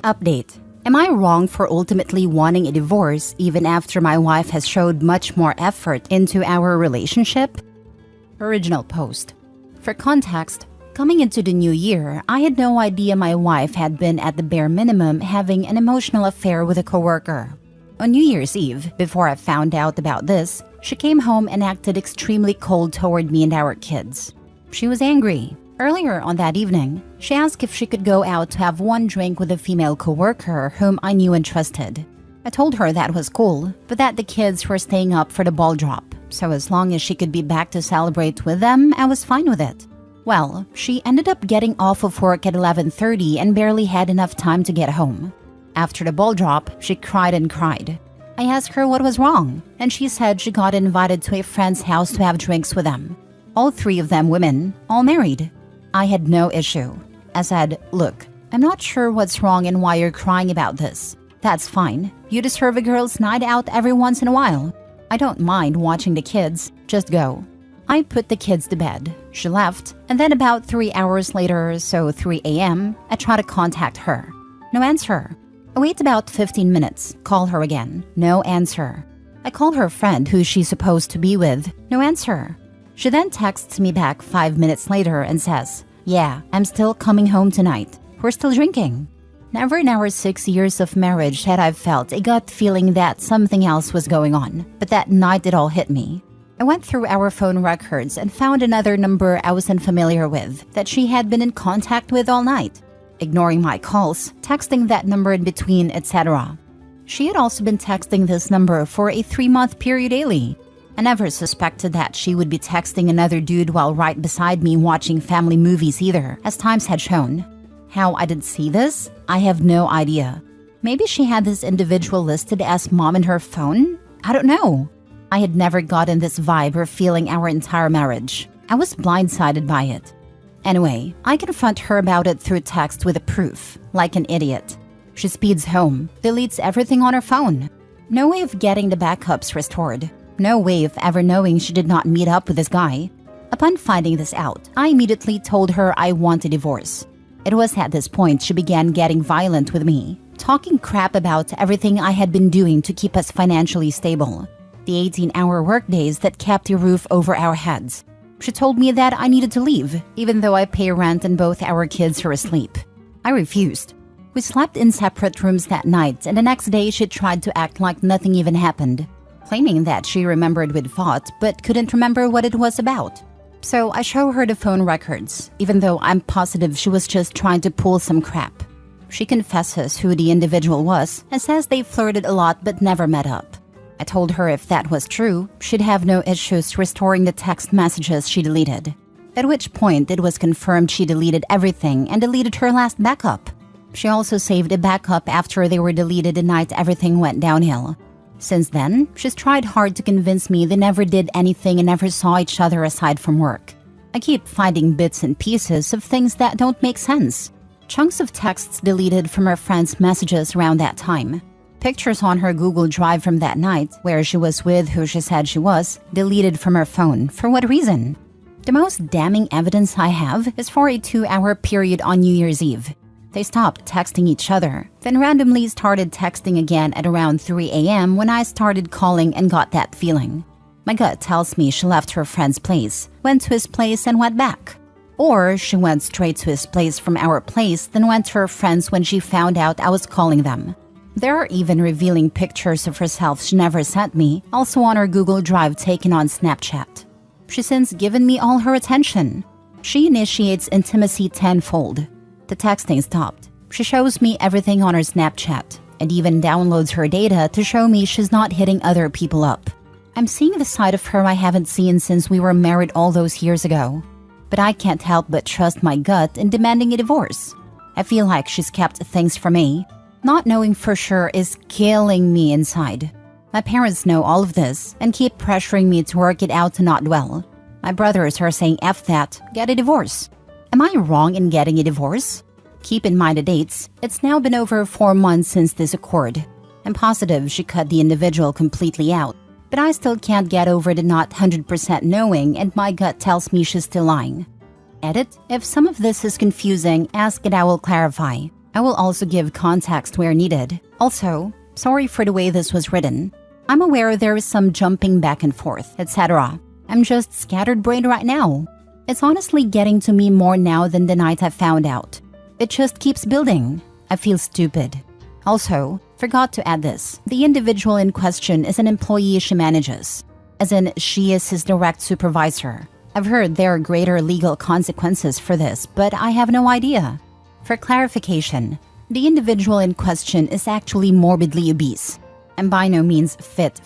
Update. Am I wrong for ultimately wanting a divorce even after my wife has showed much more effort into our relationship? Original post. For context, coming into the new year, I had no idea my wife had been at the bare minimum having an emotional affair with a coworker. On New Year's Eve, before I found out about this, she came home and acted extremely cold toward me and our kids. She was angry. Earlier on that evening, she asked if she could go out to have one drink with a female coworker whom I knew and trusted. I told her that was cool, but that the kids were staying up for the ball drop, so as long as she could be back to celebrate with them, I was fine with it. Well, she ended up getting off of work at 11:30 and barely had enough time to get home. After the ball drop, she cried and cried. I asked her what was wrong, and she said she got invited to a friend's house to have drinks with them. All three of them women, all married. I had no issue. I said, "Look, I'm not sure what's wrong and why you're crying about this. That's fine. You deserve a girls' night out every once in a while. I don't mind watching the kids. Just go." I put the kids to bed. She left, and then about 3 hours later, so 3 a.m., I try to contact her. No answer. I wait about 15 minutes, call her again. No answer. I call her friend who she's supposed to be with. No answer. She then texts me back 5 minutes later and says, "Yeah, I'm still coming home tonight. We're still drinking." Never in our 6 years of marriage had I felt a gut feeling that something else was going on, but that night it all hit me. I went through our phone records and found another number I was unfamiliar with that she had been in contact with all night, ignoring my calls, texting that number in between, etc. She had also been texting this number for a 3-month period daily. I never suspected that she would be texting another dude while right beside me watching family movies either, as times had shown. How I did see this? I have no idea. Maybe she had this individual listed as mom in her phone? I don't know. I had never gotten this vibe or feeling our entire marriage. I was blindsided by it. Anyway, I confront her about it through text with a proof, like an idiot. She speeds home, deletes everything on her phone. No way of getting the backups restored. No way of ever knowing she did not meet up with this guy. Upon finding this out, I immediately told her I want a divorce. It was at this point she began getting violent with me, talking crap about everything I had been doing to keep us financially stable. The 18-hour workdays that kept a roof over our heads. She told me that I needed to leave, even though I pay rent and both our kids are asleep. I refused. We slept in separate rooms that night, and the next day she tried to act like nothing even happened, claiming that she remembered we'd fought but couldn't remember what it was about. So I show her the phone records, even though I'm positive she was just trying to pull some crap. She confesses who the individual was and says they flirted a lot but never met up. I told her if that was true, she'd have no issues restoring the text messages she deleted. At which point it was confirmed she deleted everything and deleted her last backup. She also saved a backup after they were deleted the night everything went downhill. Since then, she's tried hard to convince me they never did anything and never saw each other aside from work. I keep finding bits and pieces of things that don't make sense. Chunks of texts deleted from her friends' messages around that time. Pictures on her Google Drive from that night, where she was with who she said she was, deleted from her phone. For what reason? The most damning evidence I have is for a 2-hour period on New Year's Eve. They stopped texting each other, then randomly started texting again at around 3 a.m. when I started calling and got that feeling. My gut tells me she left her friend's place, went to his place and went back. Or she went straight to his place from our place, then went to her friend's when she found out I was calling them. There are even revealing pictures of herself she never sent me, also on her Google Drive taken on Snapchat. She's since given me all her attention. She initiates intimacy tenfold. The texting stopped. She shows me everything on her Snapchat and even downloads her data to show me she's not hitting other people up. I'm seeing the side of her I haven't seen since we were married all those years ago. But I can't help but trust my gut in demanding a divorce. I feel like she's kept things from me. Not knowing for sure is killing me inside. My parents know all of this and keep pressuring me to work it out to not dwell. My brothers are saying F that, get a divorce. Am I wrong in getting a divorce? Keep in mind the dates. It's now been over 4 months since this occurred. I'm positive she cut the individual completely out, but I still can't get over the not 100% knowing, and my gut tells me she's still lying. Edit: if some of this is confusing, ask and I will clarify. I will also give context where needed. Also, sorry for the way this was written. I'm aware there is some jumping back and forth, etc. I'm just scattered brain right now. It's honestly getting to me more now than the night I found out. It just keeps building. I feel stupid. Also, forgot to add this. The individual in question is an employee she manages, as in she is his direct supervisor. I've heard there are greater legal consequences for this, but I have no idea. For clarification, the individual in question is actually morbidly obese. I'm by no means fit,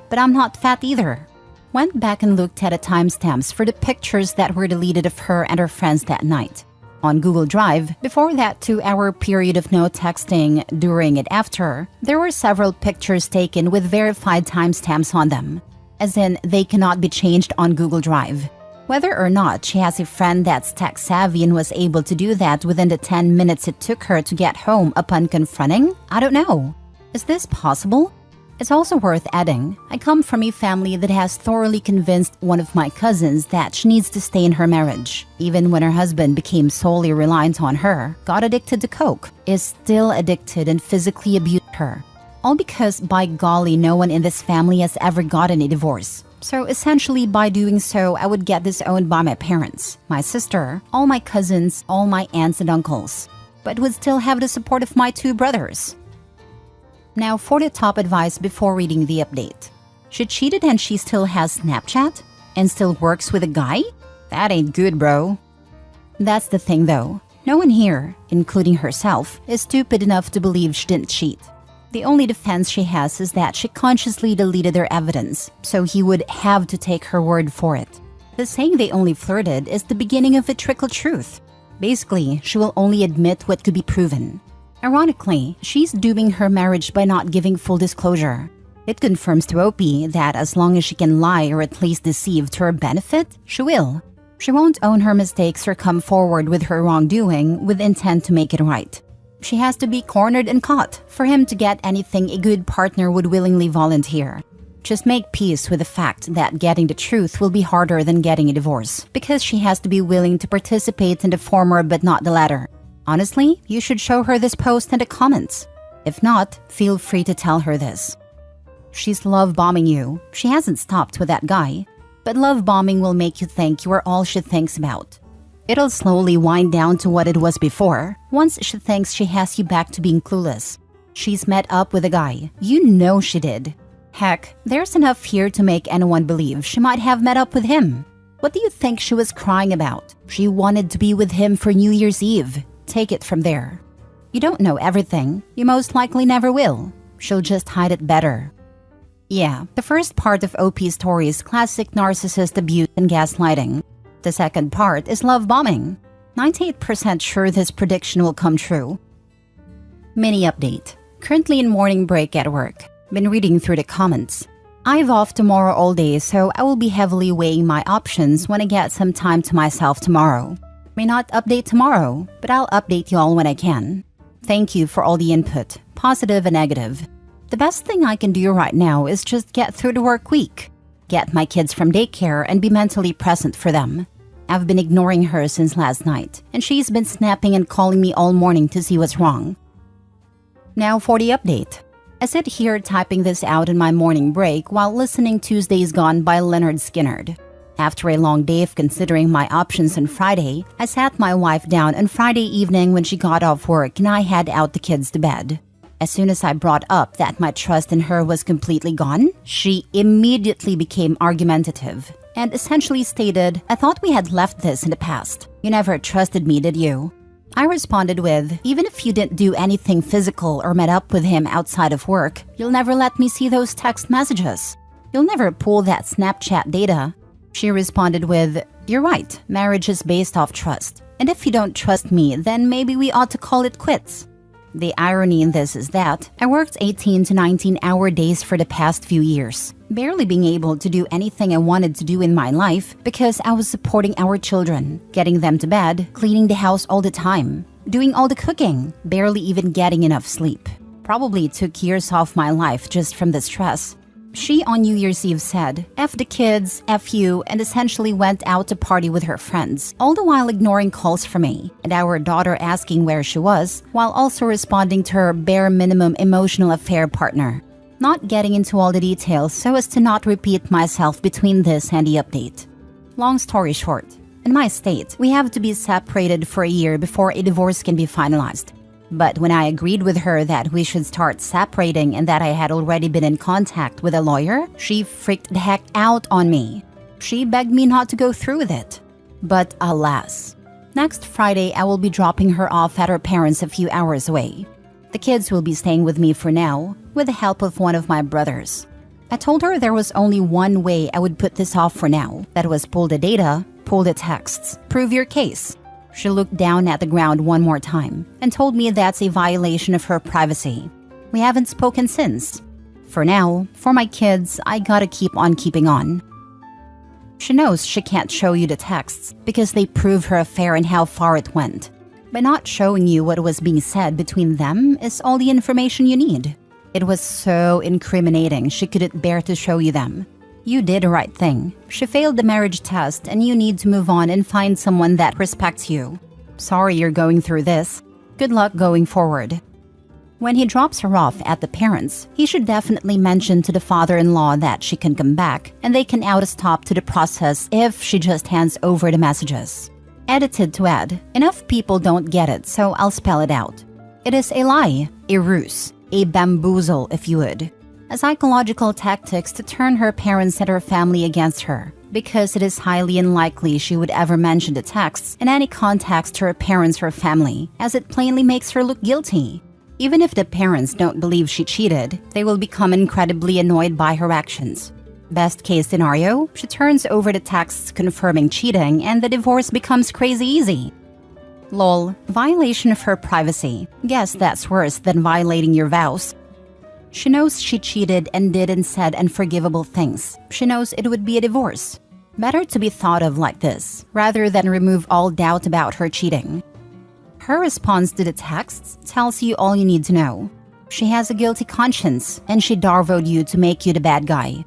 but I'm not fat either. Went back and looked at the timestamps for the pictures that were deleted of her and her friends that night. On Google Drive, before that 2-hour period of no texting, during and after, there were several pictures taken with verified timestamps on them, as in they cannot be changed on Google Drive. Whether or not she has a friend that's tech-savvy and was able to do that within the 10 minutes it took her to get home upon confronting, I don't know. Is this possible? It's also worth adding, I come from a family that has thoroughly convinced one of my cousins that she needs to stay in her marriage, even when her husband became solely reliant on her, got addicted to coke, is still addicted and physically abused her. All because, by golly, no one in this family has ever gotten a divorce. So essentially, by doing so, I would get disowned by my parents, my sister, all my cousins, all my aunts and uncles, but would still have the support of my 2 brothers. Now for the top advice before reading the update. She cheated and she still has Snapchat? And still works with a guy? That ain't good, bro. That's the thing though. No one here, including herself, is stupid enough to believe she didn't cheat. The only defense she has is that she consciously deleted their evidence, so he would have to take her word for it. The saying they only flirted is the beginning of a trickle truth. Basically, she will only admit what could be proven. Ironically, she's dooming her marriage by not giving full disclosure. It confirms to OP that as long as she can lie or at least deceive to her benefit, she will. She won't own her mistakes or come forward with her wrongdoing with intent to make it right. She has to be cornered and caught for him to get anything a good partner would willingly volunteer. Just make peace with the fact that getting the truth will be harder than getting a divorce, because she has to be willing to participate in the former but not the latter. Honestly, you should show her this post in the comments. If not, feel free to tell her this. She's love bombing you. She hasn't stopped with that guy. But love bombing will make you think you are all she thinks about. It'll slowly wind down to what it was before, once she thinks she has you back to being clueless. She's met up with a guy. You know she did. Heck, there's enough here to make anyone believe she might have met up with him. What do you think she was crying about? She wanted to be with him for New Year's Eve. Take it from there. You don't know everything. You most likely never will. She'll just hide it better. Yeah, the first part of OP's story is classic narcissist abuse and gaslighting. The second part is love bombing. 98% sure this prediction will come true. Mini update. Currently in morning break at work. Been reading through the comments. I've off tomorrow all day, so I will be heavily weighing my options when I get some time to myself tomorrow. May not update tomorrow, but I'll update y'all when I can. Thank you for all the input, positive and negative. The best thing I can do right now is just get through the work week. Get my kids from daycare and be mentally present for them. I've been ignoring her since last night, and she's been snapping and calling me all morning to see what's wrong. Now for the update. I sit here typing this out in my morning break while listening Tuesdays Gone by Leonard Skinner. After a long day of considering my options on Friday, I sat my wife down on Friday evening when she got off work and I had out the kids to bed. As soon as I brought up that my trust in her was completely gone, she immediately became argumentative and essentially stated, "I thought we had left this in the past. You never trusted me, did you?" I responded with, "Even if you didn't do anything physical or met up with him outside of work, you'll never let me see those text messages. You'll never pull that Snapchat data." She responded with, "You're right, marriage is based off trust. And if you don't trust me, then maybe we ought to call it quits." The irony in this is that I worked 18 to 19-hour days for the past few years, barely being able to do anything I wanted to do in my life because I was supporting our children, getting them to bed, cleaning the house all the time, doing all the cooking, barely even getting enough sleep. Probably took years off my life just from the stress. She on New Year's Eve said, F the kids, F you, and essentially went out to party with her friends, all the while ignoring calls from me and our daughter asking where she was, while also responding to her bare minimum emotional affair partner. Not getting into all the details so as to not repeat myself between this and the update. Long story short, in my state, we have to be separated for a year before a divorce can be finalized. But when I agreed with her that we should start separating and that I had already been in contact with a lawyer, she freaked the heck out on me. She begged me not to go through with it. But alas, next Friday I will be dropping her off at her parents' a few hours away. The kids will be staying with me for now, with the help of one of my brothers. I told her there was only one way I would put this off for now. That was pull the data, pull the texts, prove your case. She looked down at the ground one more time and told me that's a violation of her privacy. We haven't spoken since. For now, for my kids, I gotta keep on keeping on. She knows she can't show you the texts because they prove her affair and how far it went. By not showing you what was being said between them is all the information you need. It was so incriminating she couldn't bear to show you them. You did the right thing. She failed the marriage test and you need to move on and find someone that respects you. Sorry you're going through this. Good luck going forward. When he drops her off at the parents', he should definitely mention to the father-in-law that she can come back and they can out a stop to the process if she just hands over the messages. Edited to add, enough people don't get it, so I'll spell it out. It is a lie, a ruse, a bamboozle if you would. A psychological tactics to turn her parents and her family against her, because it is highly unlikely she would ever mention the texts in any context to her parents or family, as it plainly makes her look guilty. Even if the parents don't believe she cheated, they will become incredibly annoyed by her actions. Best case scenario, she turns over the texts confirming cheating and the divorce becomes crazy easy. Lol, violation of her privacy. Guess that's worse than violating your vows. She knows she cheated and did and said unforgivable things. She knows it would be a divorce. Better to be thought of like this, rather than remove all doubt about her cheating. Her response to the texts tells you all you need to know. She has a guilty conscience, and she darvoed you to make you the bad guy.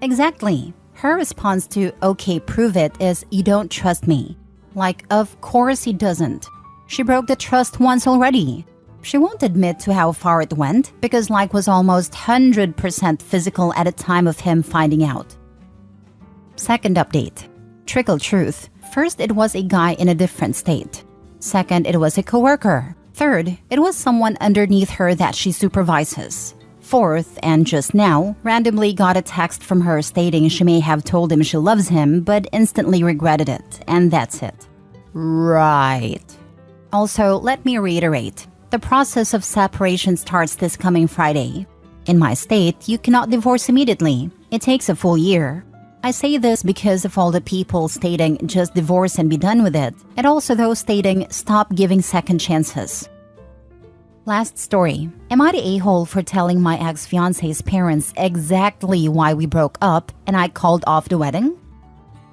Exactly. Her response to, okay, prove it, is, you don't trust me. Like, of course he doesn't. She broke the trust once already. She won't admit to how far it went because like was almost 100% physical at the time of him finding out. Second update. Trickle truth. First, it was a guy in a different state. Second, it was a coworker. Third, it was someone underneath her that she supervises. Fourth, and just now, randomly got a text from her stating she may have told him she loves him but instantly regretted it, and that's it. Right. Also, let me reiterate. The process of separation starts this coming Friday. In my state, you cannot divorce immediately. It takes a full year. I say this because of all the people stating just divorce and be done with it, and also those stating stop giving second chances. Last story. Am I the a-hole for telling my ex-fiance's parents exactly why we broke up and I called off the wedding?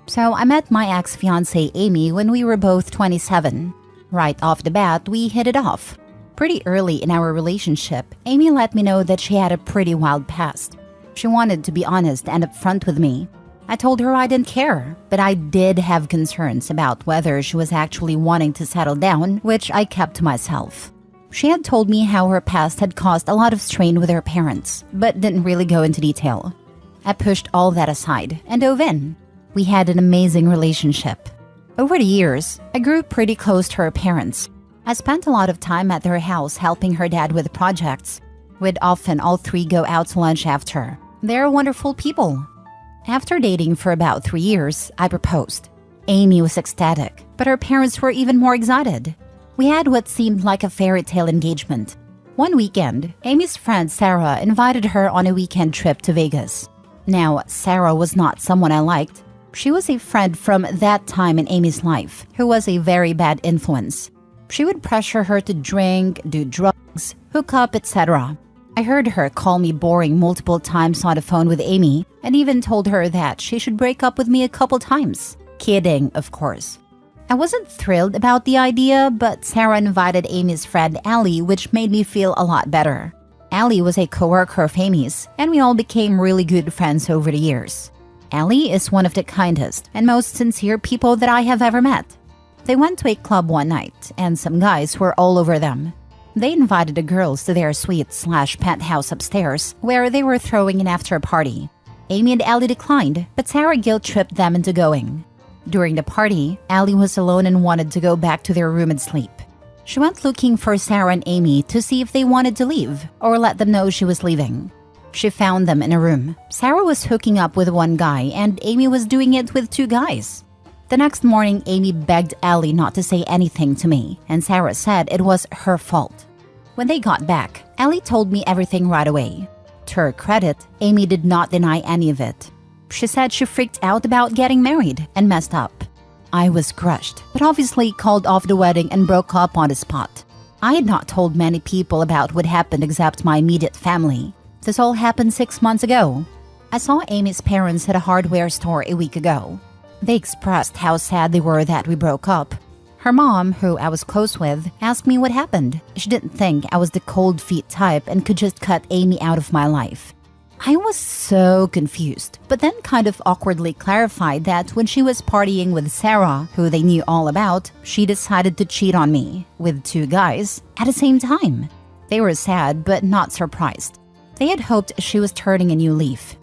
So I met my ex-fiance Amy when we were both 27. Right off the bat, we hit it off. Pretty early in our relationship, Amy let me know that she had a pretty wild past. She wanted to be honest and upfront with me. I told her I didn't care, but I did have concerns about whether she was actually wanting to settle down, which I kept to myself. She had told me how her past had caused a lot of strain with her parents, but didn't really go into detail. I pushed all that aside and dove in. We had an amazing relationship. Over the years, I grew pretty close to her parents. I spent a lot of time at their house helping her dad with projects. We'd often all three go out to lunch after. They're wonderful people. After dating for about 3 years, I proposed. Amy was ecstatic, but her parents were even more excited. We had what seemed like a fairy tale engagement. One weekend, Amy's friend Sarah invited her on a weekend trip to Vegas. Now, Sarah was not someone I liked. She was a friend from that time in Amy's life who was a very bad influence. She would pressure her to drink, do drugs, hook up, etc. I heard her call me boring multiple times on the phone with Amy and even told her that she should break up with me a couple times. Kidding, of course. I wasn't thrilled about the idea, but Sarah invited Amy's friend Allie, which made me feel a lot better. Ali was a coworker of Amy's, and we all became really good friends over the years. Ali is one of the kindest and most sincere people that I have ever met. They went to a club one night, and some guys were all over them. They invited the girls to their suite/penthouse upstairs, where they were throwing an after-party. Amy and Ali declined, but Sarah guilt-tripped them into going. During the party, Ali was alone and wanted to go back to their room and sleep. She went looking for Sarah and Amy to see if they wanted to leave or let them know she was leaving. She found them in a room. Sarah was hooking up with one guy and Amy was doing it with two guys. The next morning, Amy begged Ali not to say anything to me, and Sarah said it was her fault. When they got back, Ali told me everything right away. To her credit, Amy did not deny any of it. She said she freaked out about getting married and messed up. I was crushed, but obviously called off the wedding and broke up on the spot. I had not told many people about what happened except my immediate family. This all happened 6 months ago. I saw Amy's parents at a hardware store a week ago. They expressed how sad they were that we broke up. Her mom, who I was close with, asked me what happened. She didn't think I was the cold feet type and could just cut Amy out of my life. I was so confused, but then kind of awkwardly clarified that when she was partying with Sarah, who they knew all about, she decided to cheat on me with two guys at the same time. They were sad but not surprised. They had hoped she was turning a new leaf.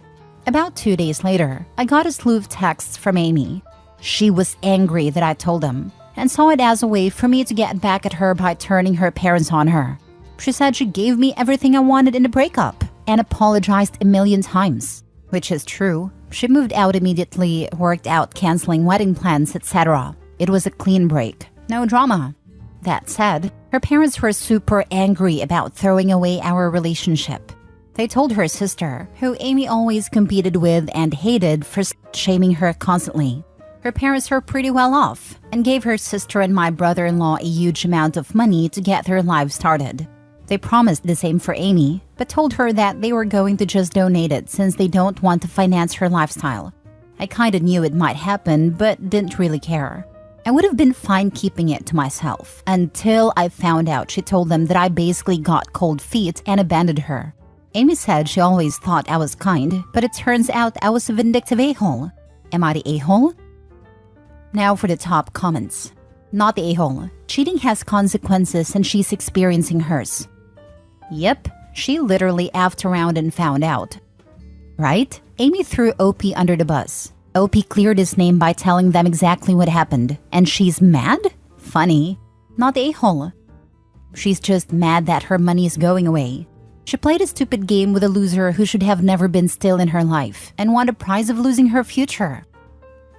About 2 days later, I got a slew of texts from Amy. She was angry that I told them and saw it as a way for me to get back at her by turning her parents on her. She said she gave me everything I wanted in the breakup and apologized a million times, which is true. She moved out immediately, worked out canceling wedding plans, etc. It was a clean break, no drama. That said, her parents were super angry about throwing away our relationship. They told her sister, who Amy always competed with and hated for shaming her constantly. Her parents were pretty well off and gave her sister and my brother-in-law a huge amount of money to get their lives started. They promised the same for Amy, but told her that they were going to just donate it since they don't want to finance her lifestyle. I kinda knew it might happen, but didn't really care. I would have been fine keeping it to myself until I found out she told them that I basically got cold feet and abandoned her. Amy said she always thought I was kind, but it turns out I was a vindictive a-hole. Am I the a-hole? Now for the top comments. Not the a-hole. Cheating has consequences and she's experiencing hers. Yep, she literally effed around and found out. Right? Amy threw OP under the bus. OP cleared his name by telling them exactly what happened. And she's mad? Funny. Not the a-hole. She's just mad that her money is going away. She played a stupid game with a loser who should have never been still in her life and won the prize of losing her future.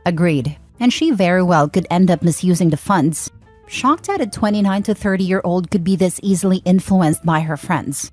Agreed. And she very well could end up misusing the funds. Shocked that a 29 to 30-year-old could be this easily influenced by her friends.